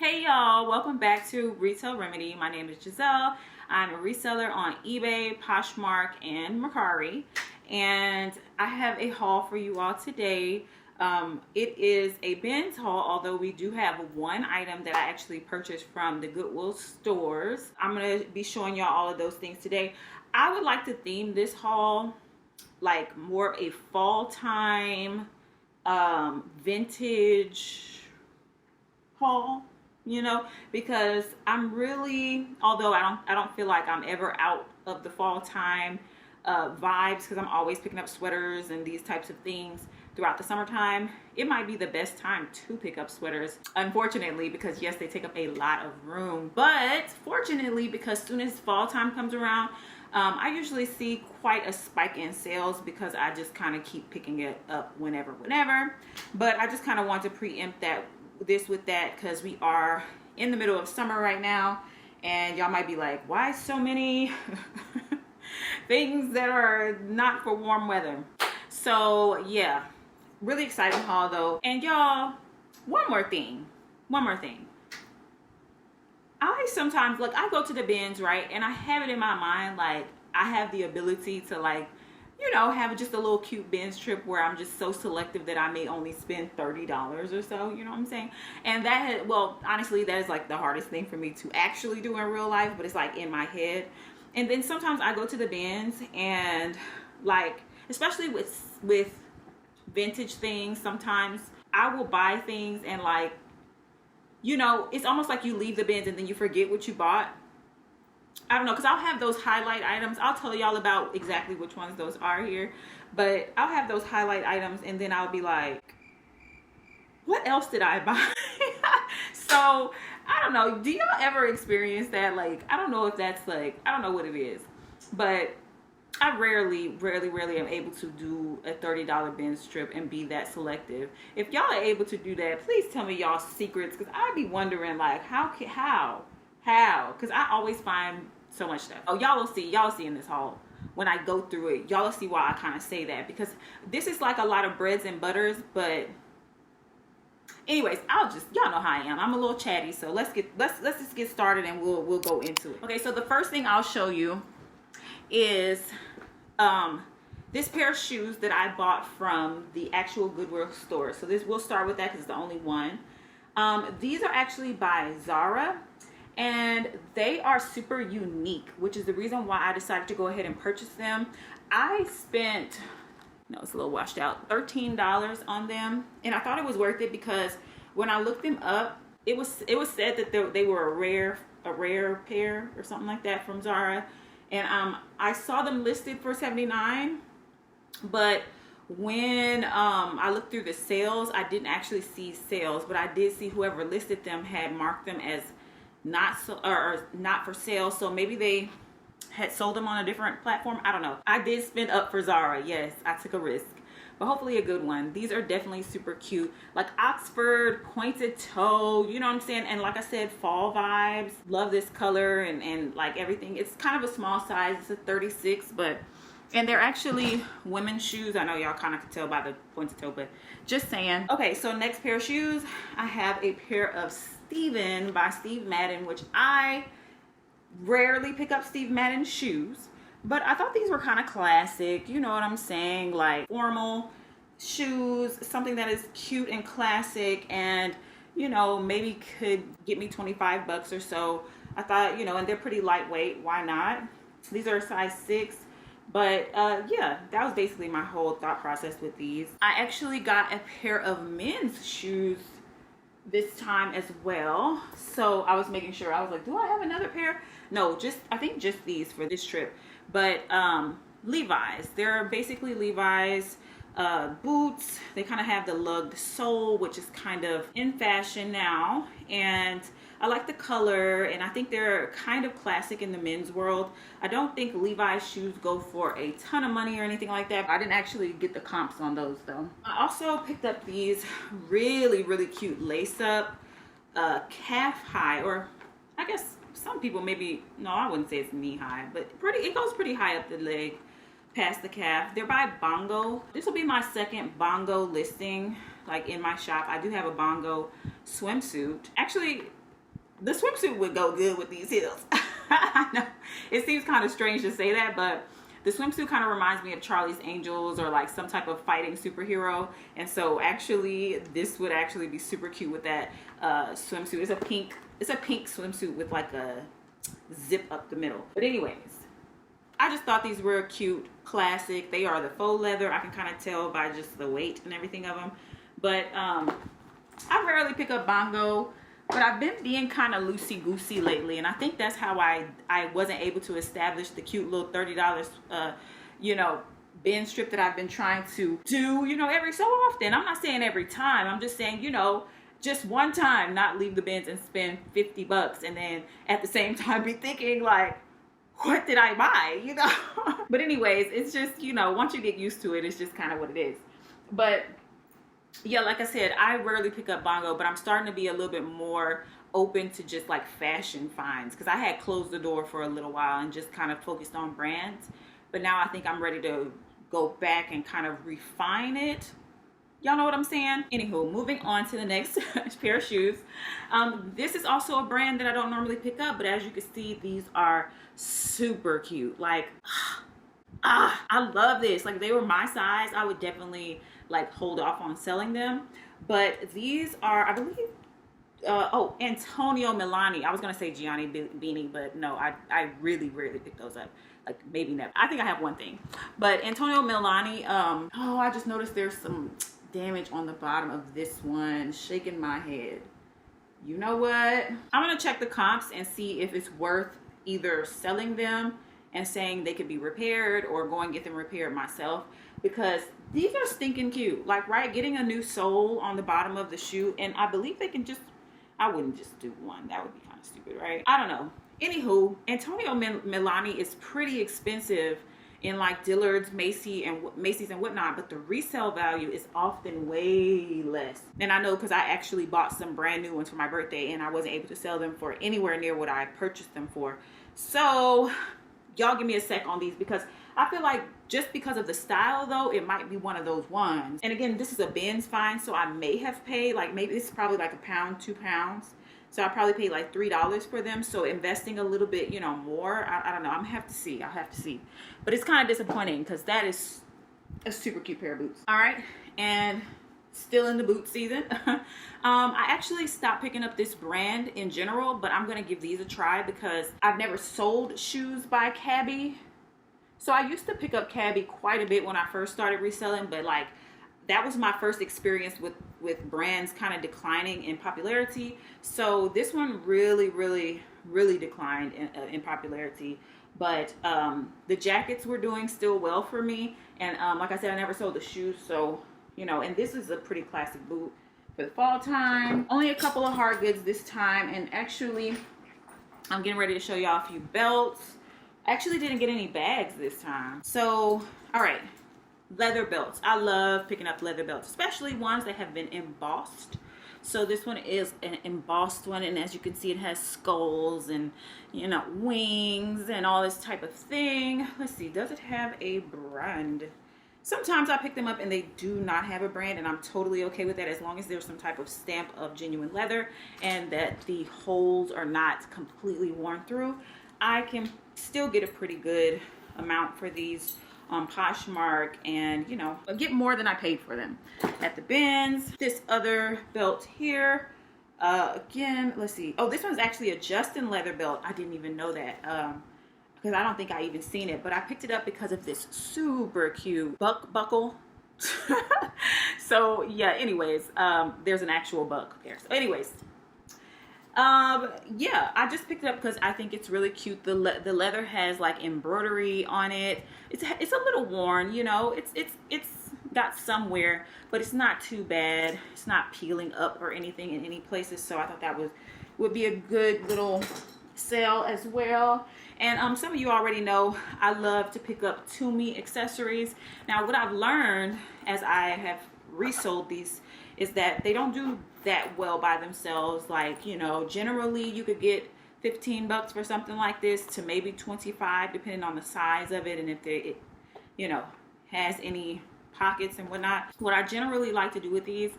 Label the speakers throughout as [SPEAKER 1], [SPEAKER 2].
[SPEAKER 1] Hey y'all, welcome back to Retail Remedy. My name is Giselle. I'm a reseller on eBay, Poshmark, and Mercari. And I have a haul for you all today. It is a BINS haul, although we do have one item that I actually purchased from the Goodwill stores. I'm going to be showing y'all all of those things today. I would like to theme this haul like more of a fall time vintage haul, you know, because I'm really, although I don't feel like I'm ever out of the fall time vibes, because I'm always picking up sweaters and these types of things throughout the summertime. It might be the best time to pick up sweaters, unfortunately, because yes, they take up a lot of room, but fortunately, because soon as fall time comes around, I usually see quite a spike in sales because I just kind of keep picking it up whenever. But I just kind of want to preempt this with that because we are in the middle of summer right now, and y'all might be like, why so many things that are not for warm weather? So yeah, really exciting haul though. And y'all, one more thing. I sometimes, like, I go to the bins, right, and I have it in my mind, like, I have the ability to, like, you know, have just a little cute bins trip where I'm just so selective that I may only spend $30 or so, you know what I'm saying? And that, well, honestly, that is, like, the hardest thing for me to actually do in real life, but it's, like, in my head. And then sometimes I go to the bins and, like, especially with vintage things, sometimes I will buy things and, like, you know, it's almost like you leave the bins and then you forget what you bought. I don't know, because I'll have those highlight items. I'll tell y'all about exactly which ones those are here. But I'll have those highlight items and then I'll be like, what else did I buy? So, I don't know. Do y'all ever experience that? Like, I don't know if that's like, I don't know what it is. But I rarely am able to do a $30 bins trip and be that selective. If y'all are able to do that, please tell me y'all's secrets, because I'd be wondering, like, how? Because I always find so much stuff. Oh, y'all will see in this haul when I go through it. Y'all will see why I kind of say that, because this is like a lot of breads and butters. But anyways, y'all know how I am. I'm a little chatty, so let's just get started and we'll go into it. Okay, so the first thing I'll show you is this pair of shoes that I bought from the actual Goodwill store. So we'll start with that because it's the only one. These are actually by Zara, and they are super unique, which is the reason why I decided to go ahead and purchase them. I spent, no, it's a little washed out, $13 on them, and I thought it was worth it because when I looked them up, it was said that they were a rare pair or something like that from Zara. And I saw them listed for $79, but when I looked through the sales, I didn't actually see sales, but I did see whoever listed them had marked them as not for sale. So maybe they had sold them on a different platform. I don't know. I did spend up for Zara. Yes, I took a risk, but hopefully a good one. These are definitely super cute, like Oxford pointed toe, you know what I'm saying? And like I said, fall vibes. Love this color and like everything. It's kind of a small size. It's a 36, and they're actually women's shoes. I know y'all kind of could tell by the pointed toe, but just saying. Okay, so next pair of shoes, I have a pair of Steven by Steve Madden, which I rarely pick up Steve Madden shoes, but I thought these were kind of classic, you know what I'm saying, like formal shoes, something that is cute and classic, and you know, maybe could get me 25 bucks or so. I thought, you know, and they're pretty lightweight, why not? These are a size 6, but yeah, that was basically my whole thought process with these. I actually got a pair of men's shoes this time as well, so I was making sure. I was like, do I have another pair? No, I think just these for this trip. But Levi's, they're basically Levi's boots. They kind of have the lugged sole, which is kind of in fashion now, and I like the color, and I think they're kind of classic in the men's world. I don't think Levi's shoes go for a ton of money or anything like that. I didn't actually get the comps on those though. I also picked up these really cute lace up calf high, or I guess some people maybe, no, I wouldn't say it's knee high, but it goes pretty high up the leg past the calf. They're by Bongo. This will be my second Bongo listing, like in my shop. I do have a Bongo swimsuit. Actually, the swimsuit would go good with these heels. I know it seems kind of strange to say that, but the swimsuit kind of reminds me of Charlie's Angels or like some type of fighting superhero. And so actually this would actually be super cute with that swimsuit. It's a pink swimsuit with like a zip up the middle. But anyways, I just thought these were cute, classic. They are the faux leather. I can kind of tell by just the weight and everything of them. But I rarely pick up Bongo, but I've been being kind of loosey-goosey lately, and I think that's how I wasn't able to establish the cute little $30, you know, bin strip that I've been trying to do, you know, every so often. I'm not saying every time. I'm just saying, you know, just one time, not leave the bins and spend 50 bucks, and then at the same time be thinking like, what did I buy, you know? But anyways, it's just, you know, once you get used to it, it's just kind of what it is. But yeah, like I said, I rarely pick up Bongo, but I'm starting to be a little bit more open to just like fashion finds, because I had closed the door for a little while and just kind of focused on brands. But now I think I'm ready to go back and kind of refine it. Y'all know what I'm saying? Anywho, moving on to the next pair of shoes. This is also a brand that I don't normally pick up, but as you can see, these are super cute. Like, I love this. Like, if they were my size, I would definitely like hold off on selling them. But these are, I believe, oh, Antonio Milani. I was gonna say Gianni Beanie, but no, I really rarely pick those up. Like, maybe never. I think I have one thing. But Antonio Milani, oh, I just noticed there's some damage on the bottom of this one. Shaking my head. You know what? I'm gonna check the comps and see if it's worth either selling them and saying they could be repaired or go and get them repaired myself, because these are stinking cute. Like, right, getting a new sole on the bottom of the shoe, and I believe they can just, I wouldn't just do one. That would be kind of stupid, right? I don't know. Anywho, Antonio Milani is pretty expensive in like Dillard's, Macy's and whatnot, but the resale value is often way less. And I know because I actually bought some brand new ones for my birthday and I wasn't able to sell them for anywhere near what I purchased them for. So y'all give me a sec on these, because I feel like just because of the style though, it might be one of those ones. And again, this is a BINS find, so I may have paid like, maybe this is probably like £1, £2. So I probably paid like $3 for them. So investing a little bit, you know, more, I don't know. I'm gonna have to see. I'll have to see. But it's kind of disappointing because that is a super cute pair of boots. All right, and still in the boot season. I actually stopped picking up this brand in general, but I'm gonna give these a try because I've never sold shoes by Cabby. So I used to pick up Cabby quite a bit when I first started reselling, but like, that was my first experience with brands kind of declining in popularity. So this one really declined in popularity. But the jackets were doing still well for me. And like I said, I never sold the shoes. So, you know, and this is a pretty classic boot for the fall time. Only a couple of hard goods this time. And actually, I'm getting ready to show y'all a few belts. I actually didn't get any bags this time. So, all right. Leather belts. I love picking up leather belts, especially ones that have been embossed. So this one is an embossed one, and as you can see, it has skulls and, you know, wings and all this type of thing. Let's see, does it have a brand? Sometimes I pick them up and they do not have a brand, and I'm totally okay with that as long as there's some type of stamp of genuine leather and that the holes are not completely worn through. I can still get a pretty good amount for these on Poshmark, and you know, get more than I paid for them at the BINS. This other belt here, again, let's see. Oh, this one's actually a Justin leather belt. I didn't even know that because I don't think I even seen it, but I picked it up because of this super cute buckle. So yeah, anyways, there's an actual buck there. So anyways, yeah, I just picked it up because I think it's really cute. The leather has like embroidery on it. It's a little worn, you know, it's got some wear, but it's not too bad. It's not peeling up or anything in any places. So I thought that would be a good little sale as well. And some of you already know I love to pick up Tumi accessories. Now, what I've learned as I have resold these is that they don't do that well by themselves. Like, you know, generally you could get 15 bucks for something like this to maybe 25, depending on the size of it and if it, you know, has any pockets and whatnot. What I generally like to do with these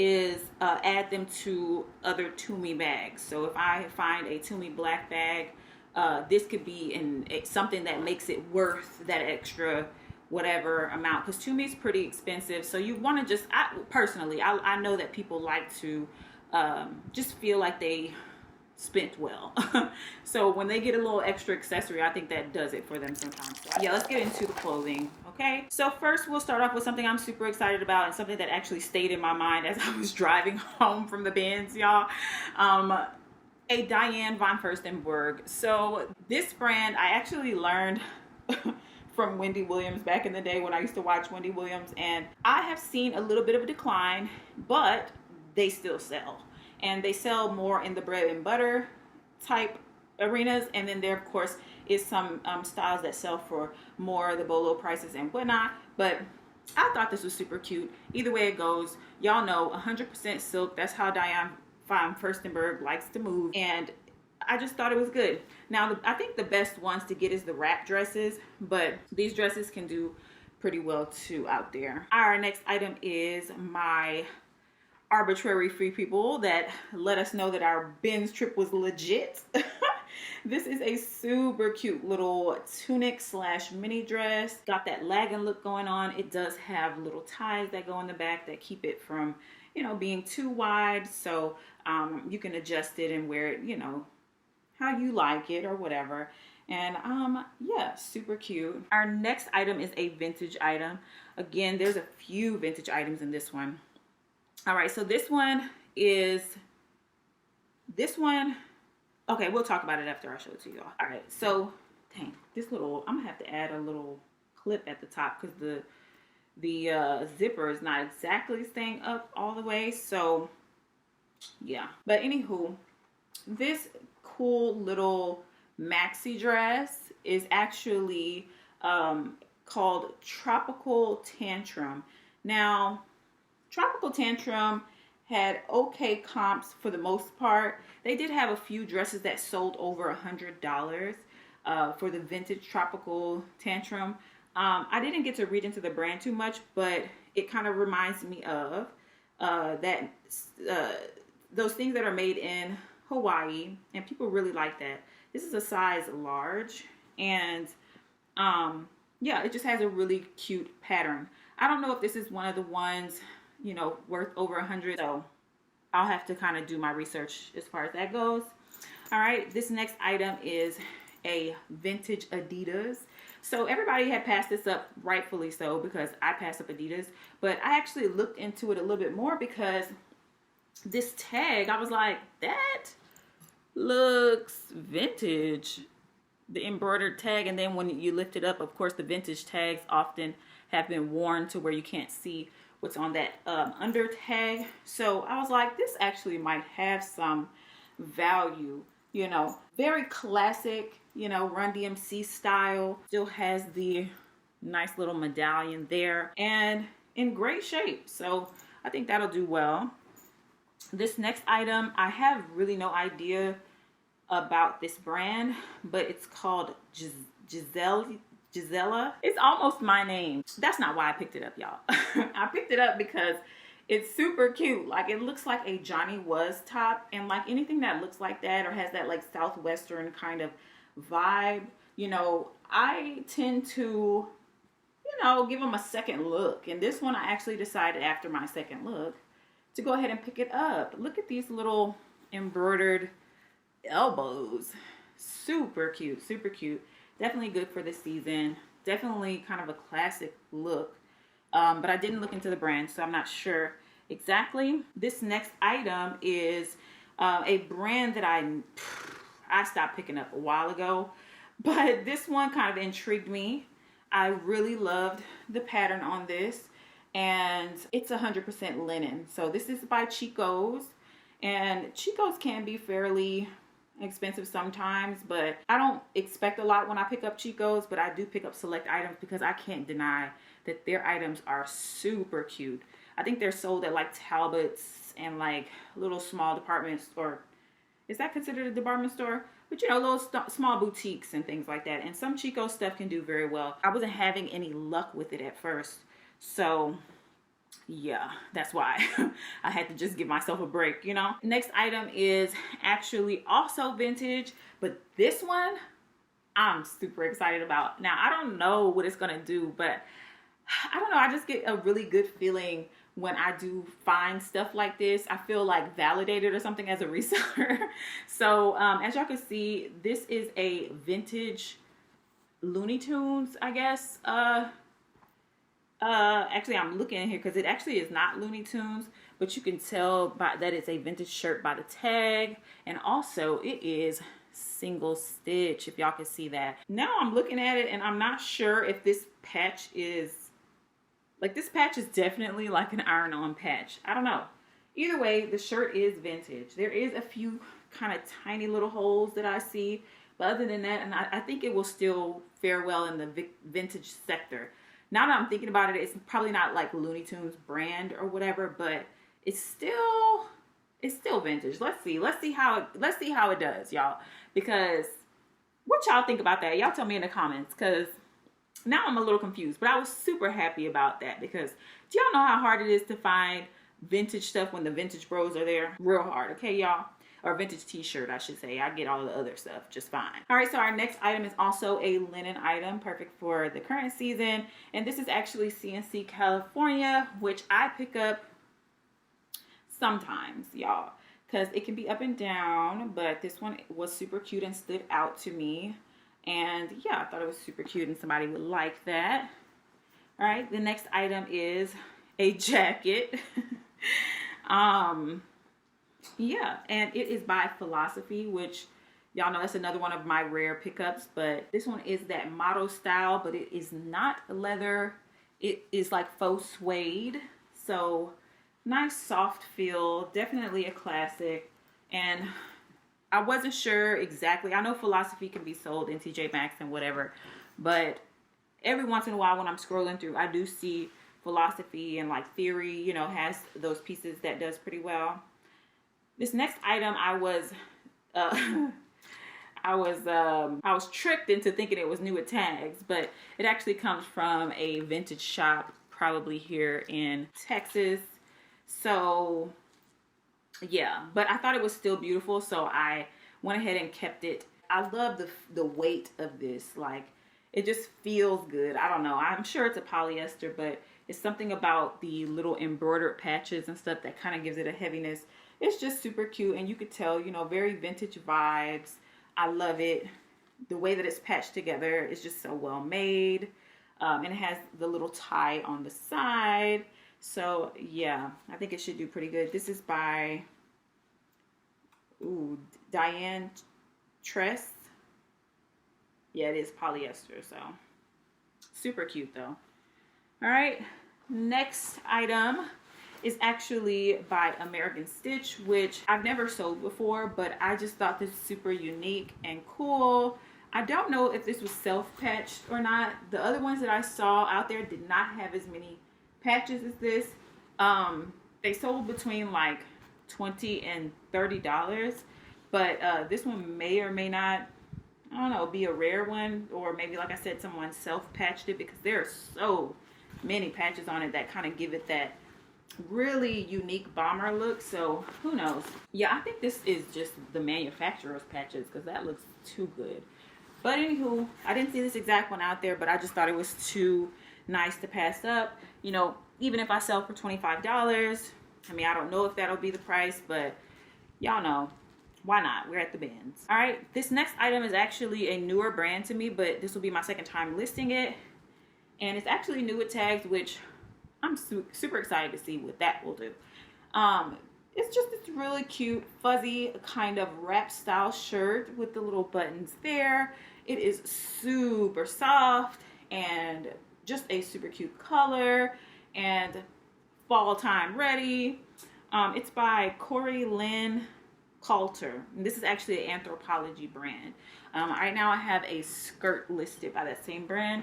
[SPEAKER 1] is add them to other Tumi bags. So if I find a Tumi black bag, this could be something that makes it worth that extra whatever amount, because Tumi is pretty expensive. So you want to just, personally, I know that people like to just feel like they spent well. So when they get a little extra accessory, I think that does it for them sometimes. So yeah, let's get into the clothing. Okay, so first we'll start off with something I'm super excited about, and something that actually stayed in my mind as I was driving home from the BINS, y'all. A Diane von Furstenberg. So this brand I actually learned from Wendy Williams back in the day when I used to watch Wendy Williams, and I have seen a little bit of a decline, but they still sell. And they sell more in the bread and butter type arenas. And then there, of course, is some styles that sell for more the BOLO prices and whatnot. But I thought this was super cute. Either way it goes, y'all know 100% silk. That's how Diane von Furstenberg likes to move. And I just thought it was good. Now, I think the best ones to get is the wrap dresses. But these dresses can do pretty well too out there. Our next item is my arbitrary free people that let us know that our BINS trip was legit. This is a super cute little tunic slash mini dress. Got that lagging look going on. It does have little ties that go in the back that keep it from, you know, being too wide. So you can adjust it and wear it, you know, how you like it or whatever. And yeah, super cute. Our next item is a vintage item. Again, there's a few vintage items in this one. All right, so this one, okay, we'll talk about it after I show it to y'all. All right, so, dang, this little, I'm gonna have to add a little clip at the top because the zipper is not exactly staying up all the way, so, yeah. But anywho, this cool little maxi dress is actually called Tropical Tantrum. Now, Tropical Tantrum had okay comps for the most part. They did have a few dresses that sold over $100 for the vintage Tropical Tantrum. I didn't get to read into the brand too much, but it kind of reminds me of those things that are made in Hawaii, and people really like that. This is a size large, and yeah, it just has a really cute pattern. I don't know if this is one of the ones, you know, worth over 100. So I'll have to kind of do my research as far as that goes. All right, this next item is a vintage Adidas. So everybody had passed this up, rightfully so, because I passed up Adidas. But I actually looked into it a little bit more because this tag, I was like, that looks vintage. The embroidered tag, and then when you lift it up, of course, the vintage tags often have been worn to where you can't see what's on that under tag. So I was like, this actually might have some value, you know. Very classic, you know, Run DMC style. Still has the nice little medallion there and in great shape. So I think that'll do well. This next item, I have really no idea about this brand, but it's called Gisela. It's almost my name. That's not why I picked it up, y'all. I picked it up because it's super cute. Like, it looks like a Johnny Was top, and like anything that looks like that or has that like Southwestern kind of vibe, you know, I tend to, you know, give them a second look. And this one, I actually decided after my second look to go ahead and pick it up. Look at these little embroidered elbows. Super cute, super cute. Definitely good for the season. Definitely kind of a classic look. But I didn't look into the brand, so I'm not sure exactly. This next item is a brand that I stopped picking up a while ago, but this one kind of intrigued me. I really loved the pattern on this, and it's 100% linen. So this is by Chico's, and Chico's can be fairly expensive sometimes, but I don't expect a lot when I pick up Chico's, but I do pick up select items because I can't deny that their items are super cute. I think they're sold at like Talbot's and like little small department store. Is that considered a department store? But you know, little small boutiques and things like that. And some Chico stuff can do very well. I wasn't having any luck with it at first, so yeah, that's why I had to just give myself a break, you know. Next item is actually also vintage, but this one I'm super excited about. Now, I don't know what it's gonna do, but I don't know, I just get a really good feeling when I do find stuff like this. I feel like validated or something as a reseller. So as y'all can see, this is a vintage Looney Tunes, I guess. Actually, I'm looking here because it actually is not Looney Tunes, but you can tell by that it's a vintage shirt by the tag, and also it is single stitch, if y'all can see that. Now I'm looking at it and I'm not sure if this patch is like, this patch is definitely like an iron-on patch. I don't know. Either way, the shirt is vintage. There is a few kind of tiny little holes that I see, but other than that, and I think it will still fare well in the vintage sector. Now that I'm thinking about it, it's probably not like Looney Tunes brand or whatever, but it's still vintage. Let's see how it does, y'all. Because what y'all think about that? Y'all tell me in the comments, because now I'm a little confused. But I was super happy about that, because do y'all know how hard it is to find vintage stuff when the vintage bros are there? Real hard, okay, y'all? Or vintage t-shirt, I should say. I get all the other stuff just fine. All right, so our next item is also a linen item, perfect for the current season. And this is actually CNC California, which I pick up sometimes, y'all, because it can be up and down, but this one was super cute and stood out to me. And yeah, I thought it was super cute and somebody would like that. All right, the next item is a jacket. Yeah, and it is by Philosophy, which y'all know that's another one of my rare pickups, but this one is that motto style, but it is not leather. It is like faux suede, so nice soft feel, definitely a classic. And I wasn't sure exactly. I know Philosophy can be sold in TJ Maxx and whatever, but every once in a while when I'm scrolling through, I do see Philosophy, and like Theory, you know, has those pieces that does pretty well. This next item, I was tricked into thinking it was new at Tags, but it actually comes from a vintage shop, probably here in Texas. So yeah, but I thought it was still beautiful, so I went ahead and kept it. I love the weight of this. Like, it just feels good. I don't know. I'm sure it's a polyester, but it's something about the little embroidered patches and stuff that kind of gives it a heaviness. It's just super cute, and you could tell, you know, very vintage vibes. I love it. The way that it's patched together is just so well made. And it has the little tie on the side. So yeah, I think it should do pretty good. This is by Diane Tress. Yeah, it is polyester, so super cute though. All right, next item is actually by American Stitch, which I've never sold before, but I just thought this was super unique and cool. I don't know if this was self-patched or not. The other ones that I saw out there did not have as many patches as this. They sold between like $20 and $30, but this one may or may not, I don't know, be a rare one, or maybe, like I said, someone self-patched it, because there are so many patches on it that kind of give it that really unique bomber look. So who knows? Yeah, I think this is just the manufacturer's patches, because that looks too good. But anywho, I didn't see this exact one out there, but I just thought it was too nice to pass up. You know, even if I sell for $25, I mean, I don't know if that'll be the price, but y'all know, why not? We're at the BINS. All right, this next item is actually a newer brand to me, but this will be my second time listing it. And it's actually new at Tags, which I'm super excited to see what that will do. It's just this really cute, fuzzy kind of wrap style shirt with the little buttons there. It is super soft and just a super cute color and fall time ready. It's by Corey Lynn Coulter. And this is actually an Anthropology brand. Right now I have a skirt listed by that same brand,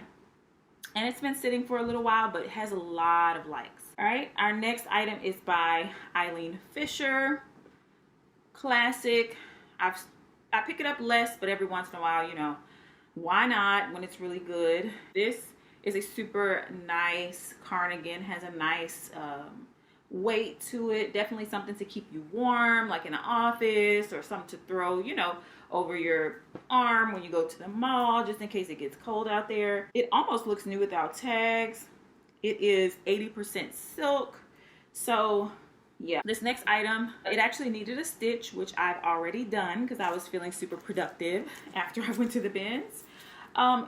[SPEAKER 1] and it's been sitting for a little while, but it has a lot of likes. All right, our next item is by Eileen Fisher. Classic. I pick it up less, but every once in a while, you know, why not when it's really good. This It's a super nice cardigan, has a nice weight to it. Definitely something to keep you warm, like in an office, or something to throw, you know, over your arm when you go to the mall, just in case it gets cold out there. It almost looks new without tags. It is 80% silk. So yeah, this next item, it actually needed a stitch, which I've already done because I was feeling super productive after I went to the bins.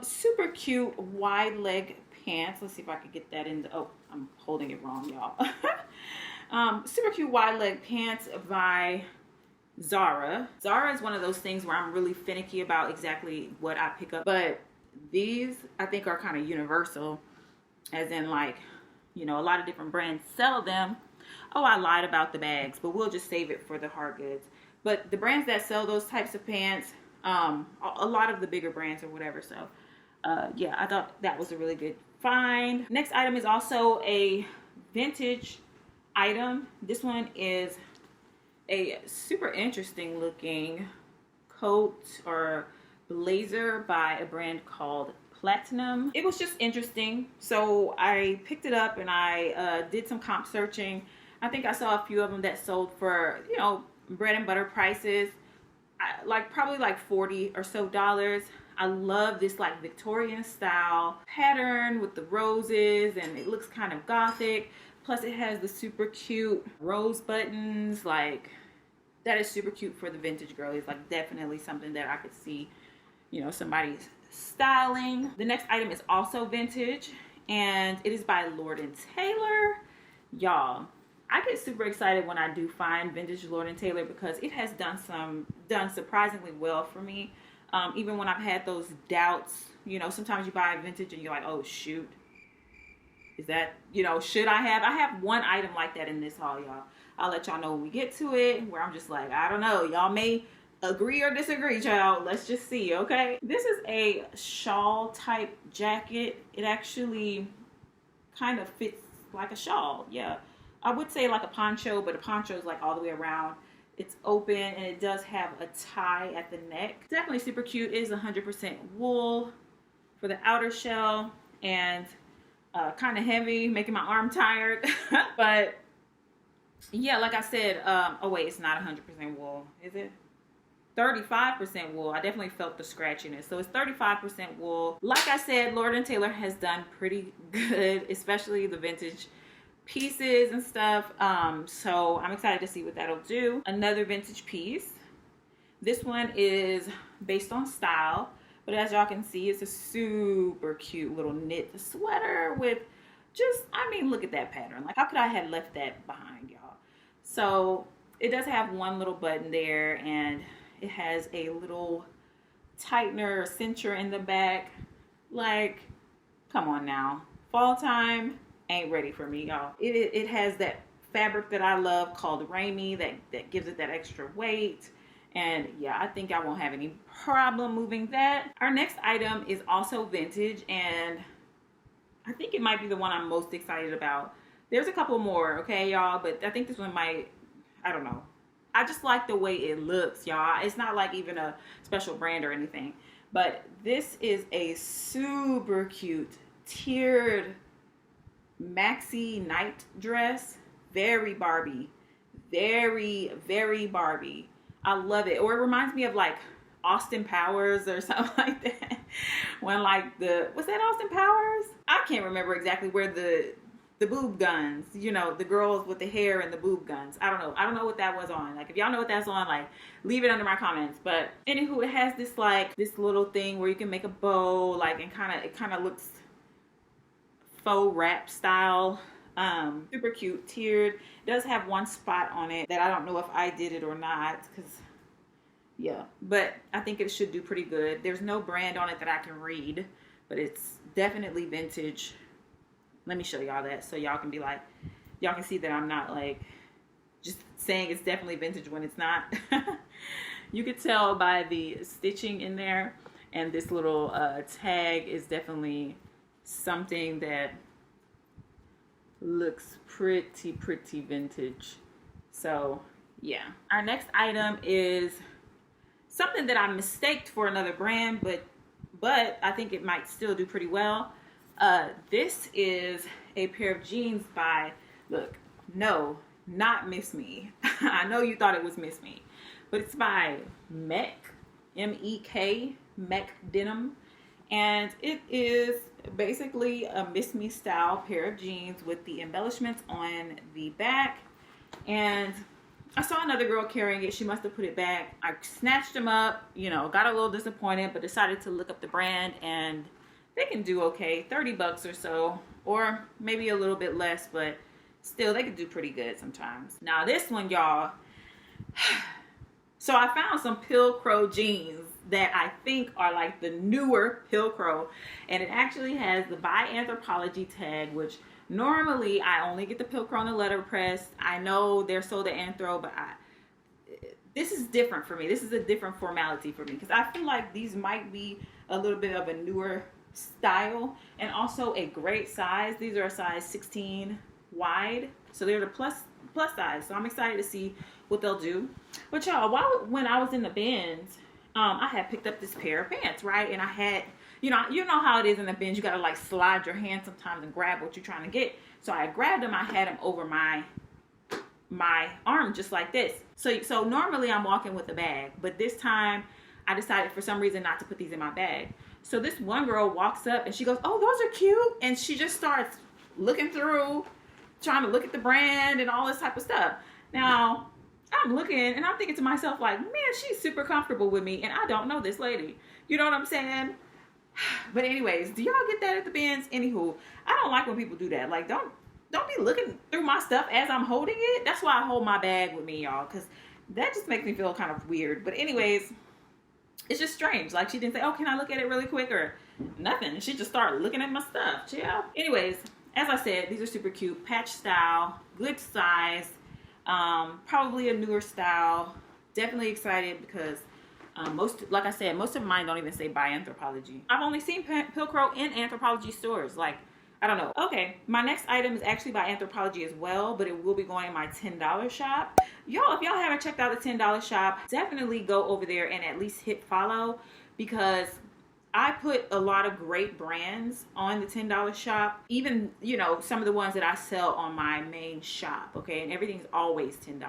[SPEAKER 1] Super cute wide leg pants. Let's see if I could get that in the, oh, I'm holding it wrong, y'all. Super cute wide leg pants by Zara. Zara is one of those things where I'm really finicky about exactly what I pick up, but these I think are kind of universal, as in, like, you know, a lot of different brands sell them. Oh, I lied about the bags, but we'll just save it for the hard goods. But the brands that sell those types of pants, a lot of the bigger brands or whatever. So yeah, I thought that was a really good find. Next item is also a vintage item. This one is a super interesting looking coat or blazer by a brand called Platinum. It was just interesting, so I picked it up and I did some comp searching. I think I saw a few of them that sold for, you know, bread and butter prices, like probably like $40 or so. I love this like Victorian style pattern with the roses, and it looks kind of gothic. Plus it has the super cute rose buttons. Like, that is super cute for the vintage girlies. Like, definitely something that I could see, you know, somebody's styling. The next item is also vintage, and it is by Lord & Taylor. Y'all, I get super excited when I do find vintage Lord & Taylor because it has done surprisingly well for me. Even when I've had those doubts, you know, sometimes you buy vintage and you're like, oh shoot, is that, you know, should I have? I have one item like that in this haul, y'all. I'll let y'all know when we get to it, where I'm just like, I don't know, y'all may agree or disagree, child. Let's just see, okay? This is a shawl type jacket. It actually kind of fits like a shawl. Yeah, I would say like a poncho, but a poncho is like all the way around. It's open and it does have a tie at the neck. Definitely super cute. It is 100% wool for the outer shell, and kind of heavy, making my arm tired. But yeah, like I said, oh wait, it's not 100% wool, is it? 35% wool. I definitely felt the scratchiness. So it's 35% wool. Like I said, Lord & Taylor has done pretty good, especially the vintage pieces and stuff. So I'm excited to see what that'll do. Another vintage piece. This one is based on style, but as y'all can see, it's a super cute little knit sweater with just, I mean, look at that pattern. Like, how could I have left that behind, y'all? So it does have one little button there, and it has a little tightener or cincher in the back. Like, come on now. Fall time ain't ready for me, y'all. It has that fabric that I love called Rami that gives it that extra weight. And yeah, I think I won't have any problem moving that. Our next item is also vintage, and I think it might be the one I'm most excited about. There's a couple more, okay, y'all, but I think this one might, I don't know. I just like the way it looks, y'all. It's not like even a special brand or anything, but this is a super cute tiered maxi night dress. Very Barbie. Very, very Barbie. I love it. Or it reminds me of like Austin Powers or something like that. When like was that Austin Powers? I can't remember exactly where the boob guns, you know, the girls with the hair and the boob guns. I don't know what that was on. Like, if y'all know what that's on, like, leave it under my comments. But anywho, it has this like this little thing where you can make a bow, like, and it kind of looks faux wrap style. Super cute, tiered. It does have one spot on it that I don't know if I did it or not, because yeah, but I think it should do pretty good. There's no brand on it that I can read, but it's definitely vintage. Let me show y'all that so y'all can be like, y'all can see that I'm not like just saying it's definitely vintage when it's not. You could tell by the stitching in there, and this little tag is definitely something that looks pretty vintage. So yeah, our next item is something that I mistaked for another brand, but I think it might still do pretty well. This is a pair of jeans by, look, no, not Miss Me. I know you thought it was Miss Me, but it's by Mech, M-E-K, Mech Denim. And it is basically a Miss Me style pair of jeans with the embellishments on the back. And I saw another girl carrying it. She must have put it back. I snatched them up, you know, got a little disappointed, but decided to look up the brand, and they can do okay, 30 bucks or so, or maybe a little bit less, but still they could do pretty good sometimes. Now this one, y'all, so I found some Pilcrow jeans that I think are like the newer Pilcrow, and it actually has the by Anthropologie tag, which normally I only get the Pilcrow on the letterpress. I know they're sold at Anthro, but this is different for me. This is a different formality for me, because I feel like these might be a little bit of a newer style, and also a great size. These are a size 16 wide, so they're the plus size, so I'm excited to see what they'll do. But y'all, when I was in the bins, I had picked up this pair of pants, right? And I had, you know how it is in the bins, you gotta like slide your hand sometimes and grab what you're trying to get. So I grabbed them, I had them over my arm just like this. So normally I'm walking with a bag, but this time I decided for some reason not to put these in my bag. So this one girl walks up and she goes, "Oh, those are cute," and she just starts looking through, trying to look at the brand and all this type of stuff. Now I'm looking and I'm thinking to myself, like, man, she's super comfortable with me, and I don't know this lady. You know what I'm saying? But anyways, do y'all get that at the bins? Anywho, I don't like when people do that. Like, don't be looking through my stuff as I'm holding it. That's why I hold my bag with me, y'all, because that just makes me feel kind of weird. But anyways, it's just strange. Like, she didn't say, "Oh, can I look at it really quick?" or nothing. She just started looking at my stuff. Chill. Anyways, as I said, these are super cute. Patch style, good size, probably a newer style. Definitely excited because like I said, most of mine don't even say by Anthropologie. I've only seen Pilcrow in Anthropologie stores. Like, I don't know. Okay, my next item is actually by Anthropologie as well, but it will be going in my $10 shop. Y'all, if y'all haven't checked out the $10 shop, definitely go over there and at least hit follow, because I put a lot of great brands on the $10 shop. Even, you know, some of the ones that I sell on my main shop, okay? And everything's always $10.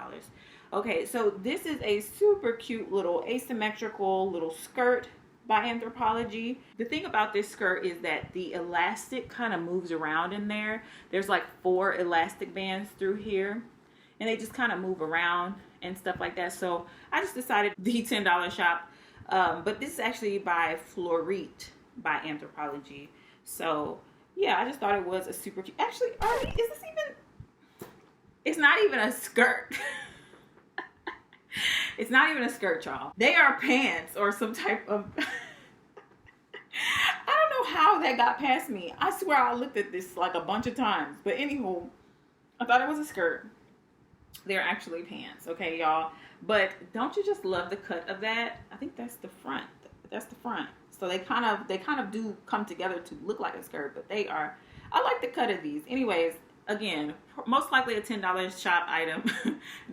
[SPEAKER 1] Okay, so this is a super cute little asymmetrical little skirt by Anthropologie. The thing about this skirt is that the elastic kind of moves around in there. There's like 4 elastic bands through here, and they just kind of move around and stuff like that. So I just decided the $10 shop, but this is actually by Florite by Anthropologie. So yeah, I just thought it was a super cute. Actually, is this even? It's not even a skirt. It's not even a skirt, y'all. They are pants or some type of I don't know how that got past me. I swear I looked at this like a bunch of times. But anywho, I thought it was a skirt. They're actually pants, okay, y'all? But don't you just love the cut of that? I think that's the front. That's the front. So they kind of do come together to look like a skirt, but they are, I like the cut of these. Anyways, again, most likely a $10 shop item.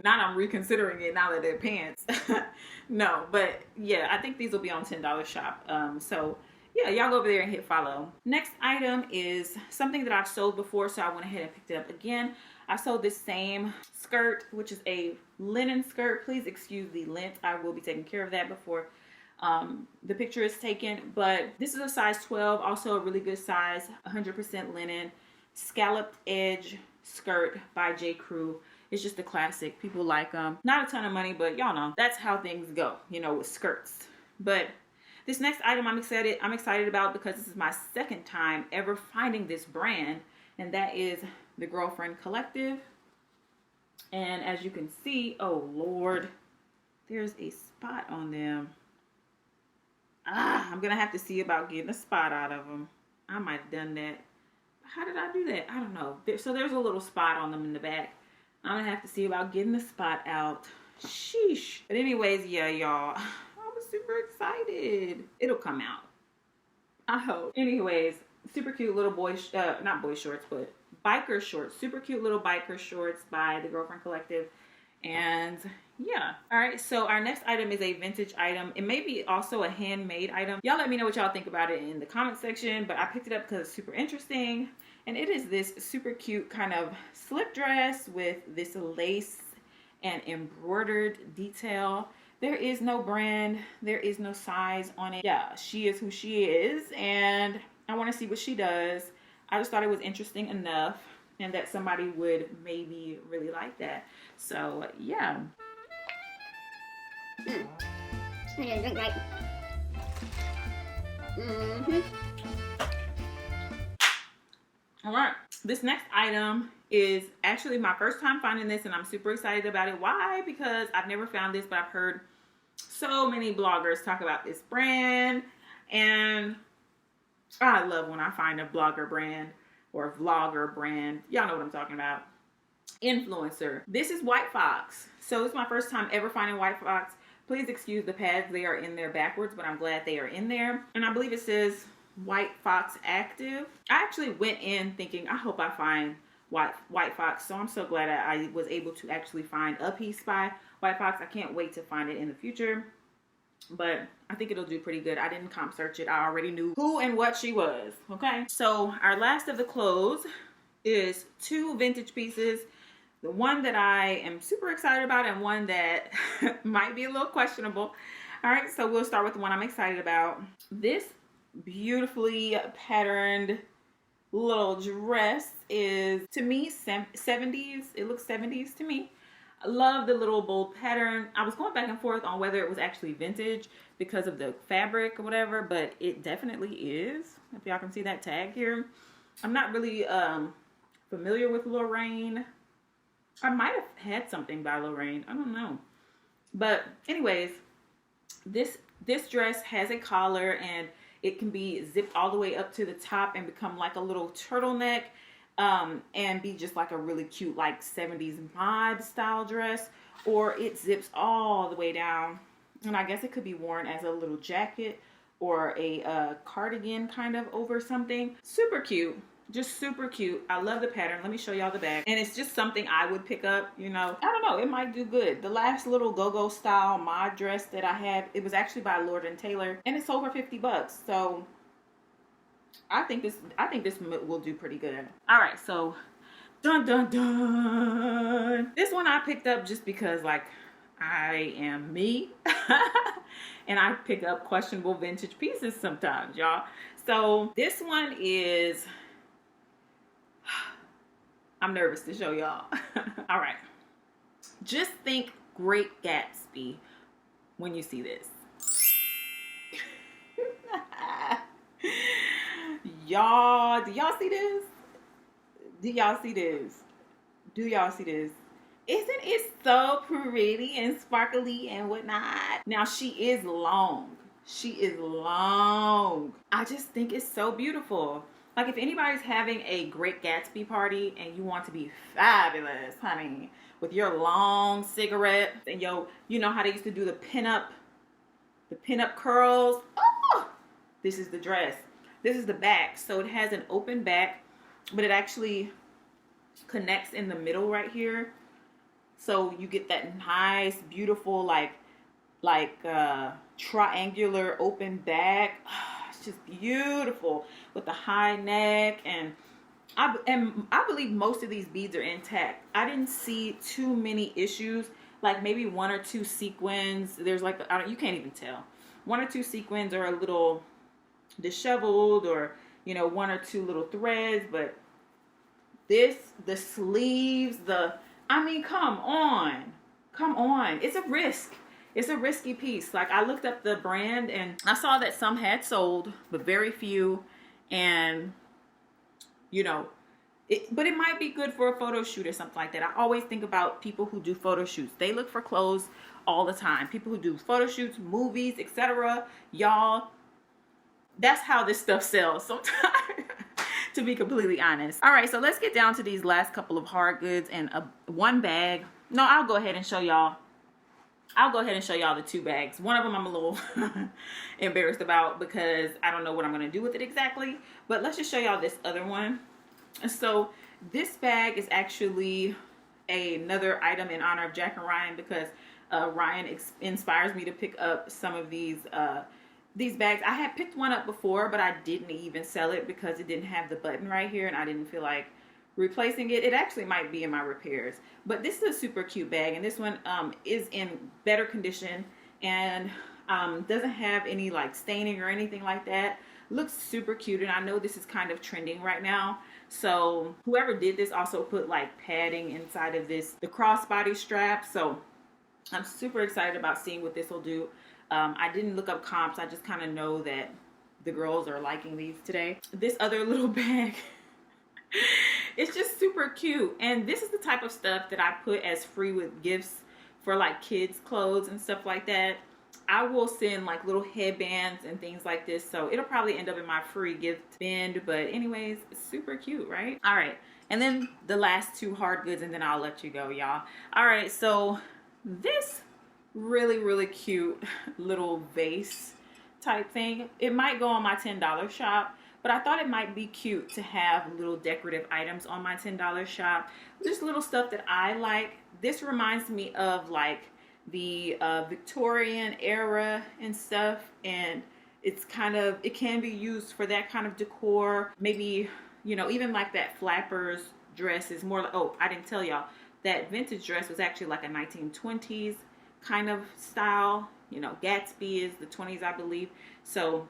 [SPEAKER 1] Not I'm reconsidering it now that they're pants. No, but yeah, I think these will be on $10 shop. So yeah, y'all go over there and hit follow. Next item is something that I've sold before, so I went ahead and picked it up again. I sold this same skirt, which is a linen skirt. Please excuse the length. I will be taking care of that before the picture is taken. But this is a size 12, also a really good size, 100% linen. Scalloped edge skirt by J. Crew. It's just a classic. People like them. Not a ton of money, but y'all know that's how things go, you know, with skirts. But this next item I'm excited about because this is my second time ever finding this brand, and that is the Girlfriend Collective. And as you can see, oh Lord, there's a spot on them. I'm gonna have to see about getting a spot out of them. I might have done that. How did I do that? I don't know. So there's a little spot on them in the back. I'm gonna have to see about getting the spot out. Sheesh. But anyways, yeah, y'all, I was super excited. It'll come out, I hope. Anyways, super cute little boy, not boy shorts, but biker shorts. Super cute little biker shorts by the Girlfriend Collective. And yeah. All right, so our next item is a vintage item. It may be also a handmade item. Y'all let me know what y'all think about it in the comment section, but I picked it up because it's super interesting. And it is this super cute kind of slip dress with this lace and embroidered detail. There is no brand, there is no size on it. Yeah, she is who she is, and I want to see what she does. I just thought it was interesting enough and that somebody would maybe really like that. So yeah.
[SPEAKER 2] I need to drink right.
[SPEAKER 1] All right, this next item is actually my first time finding this, and I'm super excited about it. Why? Because I've never found this, but I've heard so many bloggers talk about this brand, and I love when I find a blogger brand or a vlogger brand. Y'all know what I'm talking about. Influencer. This is White Fox. So it's my first time ever finding White Fox. Please excuse the pads. They are in there backwards, but I'm glad they are in there. And I believe it says White Fox Active. I actually went in thinking, I hope I find White Fox. So I'm so glad I was able to actually find a piece by White Fox. I can't wait to find it in the future. But I think it'll do pretty good. I didn't comp search it. I already knew who and what she was. Okay. So our last of the clothes is 2 vintage pieces. The one that I am super excited about and one that might be a little questionable. All right, so we'll start with the one I'm excited about. This beautifully patterned little dress is, to me, 70s. It looks 70s to me. I love the little bold pattern. I was going back and forth on whether it was actually vintage because of the fabric or whatever, but it definitely is. If y'all can see that tag here. I'm not really familiar with Lorraine. I might have had something by Lorraine. I don't know. But anyways, this dress has a collar and it can be zipped all the way up to the top and become like a little turtleneck, and be just like a really cute like 70s mod style dress, or it zips all the way down. And I guess it could be worn as a little jacket or a cardigan kind of over something. Super cute. Just super cute. I love the pattern. Let me show y'all the back. And it's just something I would pick up, you know. I don't know. It might do good. The last little go-go style mod dress that I had, it was actually by Lord & Taylor. And it sold for $50. So I think this will do pretty good. All right. So dun dun dun. This one I picked up just because like I am me. And I pick up questionable vintage pieces sometimes, y'all. So this one is, I'm nervous to show y'all. All right. Just think Great Gatsby when you see this. Y'all, do y'all see this? Do y'all see this? Do y'all see this? Isn't it so pretty and sparkly and whatnot? Now she is long. She is long. I just think it's so beautiful. Like if anybody's having a Great Gatsby party and you want to be fabulous, honey, with your long cigarette and you know how they used to do the pinup curls. Oh, this is the dress. This is the back. So it has an open back, but it actually connects in the middle right here. So you get that nice, beautiful, like triangular open back. It's just beautiful with the high neck, and I believe most of these beads are intact. I didn't see too many issues, like maybe 1 or 2 sequins. There's like, you can't even tell. 1 or 2 sequins are a little disheveled, or, you know, 1 or 2 little threads, but the sleeves, I mean, come on. It's a risk. It's a risky piece. Like I looked up the brand and I saw that some had sold, but very few. And, you know, but it might be good for a photo shoot or something like that. I always think about people who do photo shoots. They look for clothes all the time. People who do photo shoots, movies, etc. Y'all, that's how this stuff sells sometimes. To be completely honest. All right, so let's get down to these last couple of hard goods and one bag. No, I'll go ahead and show y'all. The 2 bags. One of them I'm a little embarrassed about because I don't know what I'm going to do with it exactly. But let's just show y'all this other one. So this bag is actually another item in honor of Jack and Ryan because Ryan inspires me to pick up some of these bags. I had picked one up before, but I didn't even sell it because it didn't have the button right here, and I didn't feel like replacing it. It actually might be in my repairs, but this is a super cute bag, and this one is in better condition and doesn't have any like staining or anything like that. Looks super cute, and I know this is kind of trending right now, so whoever did this also put like padding inside of this, the crossbody strap. So I'm super excited about seeing what this will do. I didn't look up comps. I just kind of know that the girls are liking these today. This other little bag, it's just super cute. And this is the type of stuff that I put as free with gifts for like kids' clothes and stuff like that. I will send like little headbands and things like this. So it'll probably end up in my free gift bin. But anyways, super cute, right? All right. And then the last two hard goods, and then I'll let you go, y'all. All right. So this really cute little vase type thing, it might go on my $10 shop, but I thought it might be cute to have little decorative items on my $10 shop. Just little stuff that I like. This reminds me of like the Victorian era and stuff, and it's kind of, it can be used for that kind of decor. Maybe, you know, even like that flappers dress is more like, oh, I didn't tell y'all, that vintage dress was actually like a 1920s kind of style. You know, Gatsby is the 20s, I believe. So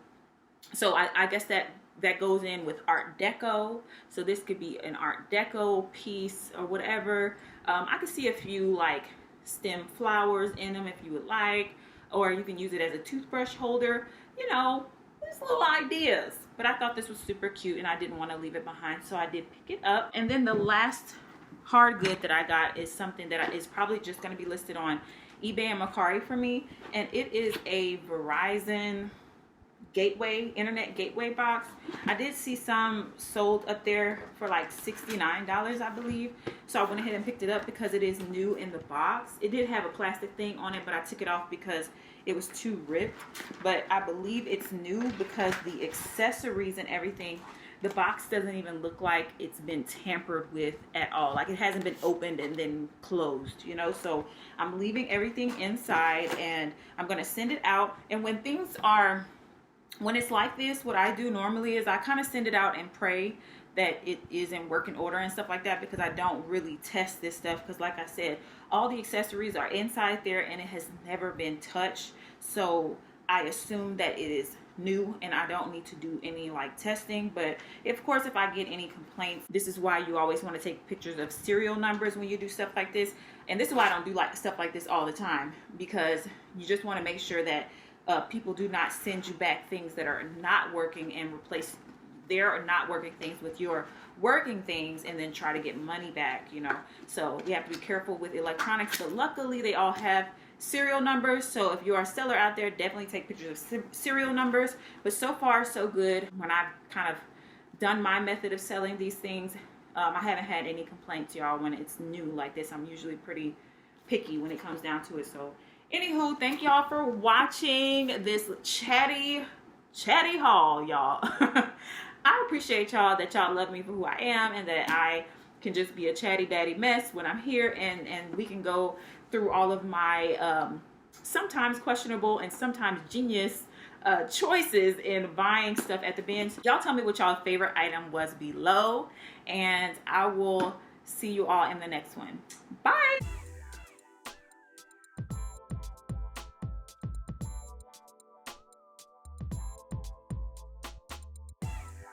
[SPEAKER 1] I guess that goes in with Art Deco. So this could be an Art Deco piece or whatever. I could see a few like stem flowers in them if you would like, or you can use it as a toothbrush holder. You know, just little ideas. But I thought this was super cute, and I didn't want to leave it behind, so I did pick it up. And then the last hard good that I got is something that is probably just going to be listed on eBay and Mercari for me, and it is a Verizon gateway, internet gateway box. I did see some sold up there for like $69, I believe, so I went ahead and picked it up because it is new in the box. It did have a plastic thing on it, but I took it off because it was too ripped. But I believe it's new because the accessories and everything, the box doesn't even look like it's been tampered with at all. Like it hasn't been opened and then closed, you know. So I'm leaving everything inside, and I'm going to send it out. And when things are, when it's like this, what I do normally is I kind of send it out and pray that it is in working order and stuff like that, because I don't really test this stuff, because like I said, all the accessories are inside there and it has never been touched. So I assume that it is new and I don't need to do any like testing. But of course, if I get any complaints, this is why you always want to take pictures of serial numbers when you do stuff like this. And this is why I don't do like stuff like this all the time, because you just want to make sure that people do not send you back things that are not working and replace their not working things with your working things and then try to get money back, you know. So you have to be careful with electronics, but luckily they all have serial numbers. So if you are a seller out there, definitely take pictures of serial numbers. But so far so good. When I've kind of done my method of selling these things, I haven't had any complaints, y'all. When it's new like this, I'm usually pretty picky when it comes down to it. So anywho, thank y'all for watching this chatty haul, y'all. I appreciate y'all that y'all love me for who I am, and that I can just be a chatty daddy mess when I'm here, and we can go through all of my sometimes questionable and sometimes genius choices in buying stuff at the bins. Y'all tell me what y'all favorite item was below, and I will see you all in the next one. Bye.